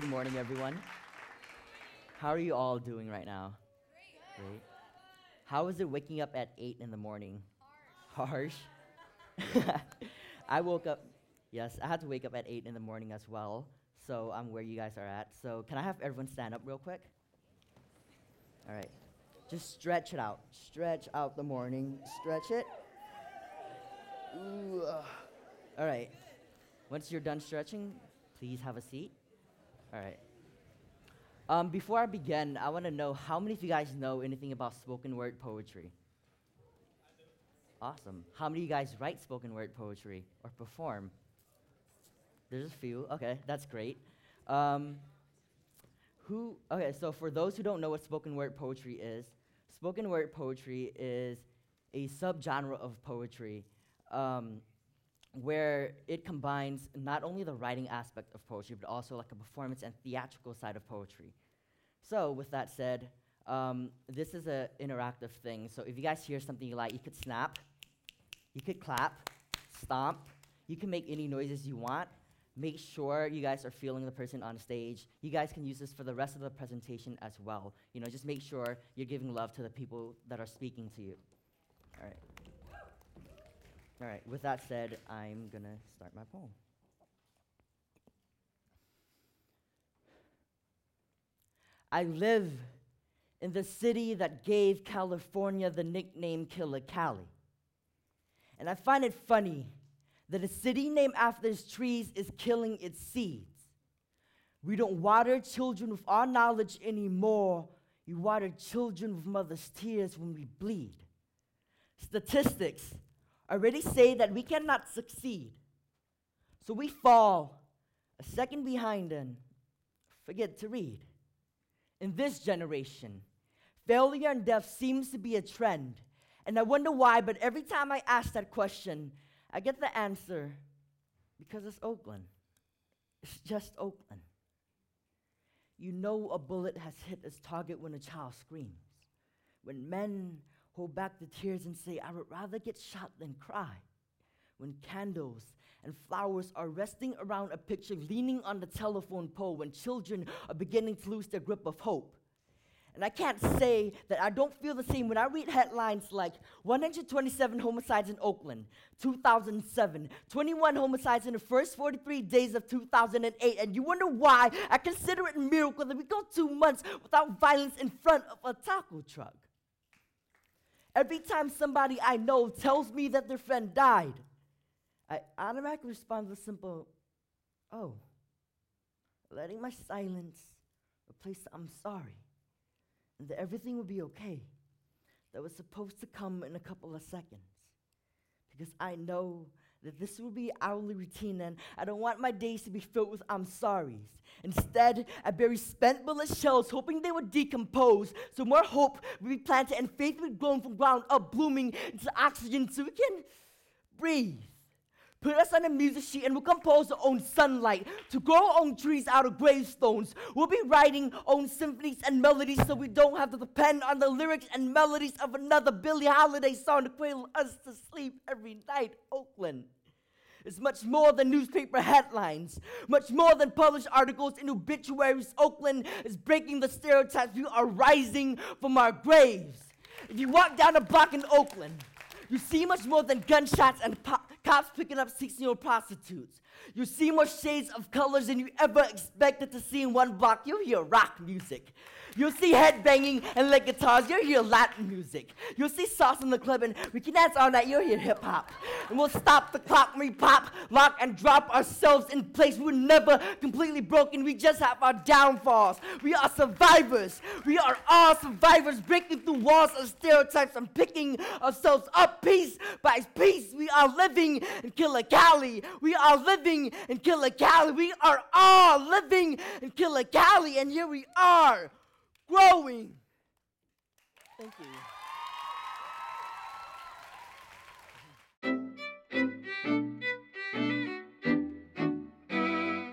Good morning, everyone. How are you all doing right now? Great. How is it waking up at 8 in the morning? Harsh. I woke up, yes, I had to wake up at 8 in the morning as well, so I'm where you guys are at. So can I have everyone stand up real quick? All right. Just stretch it out. Stretch out the morning. Stretch it. Ooh. All right. Once you're done stretching, please have a seat. All right. Before I begin, I want to know how many of you guys know anything about spoken word poetry? Awesome. How many of you guys write spoken word poetry or perform? There's a few. Okay, that's great. Okay, so for those who don't know what spoken word poetry is a subgenre of poetry where it combines not only the writing aspect of poetry, but also like a performance and theatrical side of poetry. So with that said, this is an interactive thing. So if you guys hear something you like, you could snap, you could clap, stomp, you can make any noises you want. Make sure you guys are feeling the person on stage. You guys can use this for the rest of the presentation as well. You know, just make sure you're giving love to the people that are speaking to you. All right. All right, with that said, I'm going to start my poem. I live in the city that gave California the nickname Killer Cali. And I find it funny that a city named after its trees is killing its seeds. We don't water children with our knowledge anymore. We water children with mother's tears when we bleed. Statistics already say that we cannot succeed. So we fall a second behind and forget to read. In this generation, failure and death seems to be a trend. And I wonder why, but every time I ask that question, I get the answer, because it's Oakland. It's just Oakland. You know a bullet has hit its target when a child screams. When men hold back the tears and say, I would rather get shot than cry. When candles and flowers are resting around a picture leaning on the telephone pole. When children are beginning to lose their grip of hope. And I can't say that I don't feel the same when I read headlines like 127 homicides in Oakland, 2007, 21 homicides in the first 43 days of 2008. And you wonder why I consider it a miracle that we go 2 months without violence in front of a taco truck. Every time somebody I know tells me that their friend died, I automatically respond with a simple, oh, letting my silence replace the I'm sorry. And that everything will be okay. That was supposed to come in a couple of seconds. Because I know that this will be hourly routine and I don't want my days to be filled with I'm sorries. Instead, I bury spent bullet shells hoping they would decompose so more hope will be planted and faith will be grown from ground up, blooming into oxygen so we can breathe. Put us on a music sheet and we'll compose our own sunlight to grow our own trees out of gravestones. We'll be writing our own symphonies and melodies so we don't have to depend on the lyrics and melodies of another Billie Holiday song to cradle us to sleep every night. Oakland is much more than newspaper headlines, much more than published articles in obituaries. Oakland is breaking the stereotypes. We are rising from our graves. If you walk down a block in Oakland, you see much more than gunshots and cops picking up 16-year-old prostitutes. You see more shades of colors than you ever expected to see in one block. You'll hear rock music. You'll see headbanging and lead guitars. You'll hear Latin music. You'll see sauce in the club and we can dance all night. You'll hear hip-hop. And we'll stop the clock when we pop, lock, and drop ourselves in place. We're never completely broken. We just have our downfalls. We are survivors. We are all survivors, breaking through walls of stereotypes and picking ourselves up piece by piece. We are living in Killer Cali. We are living in Killer Cali. We are all living in Killer Cali. And here we are, growing. Thank you.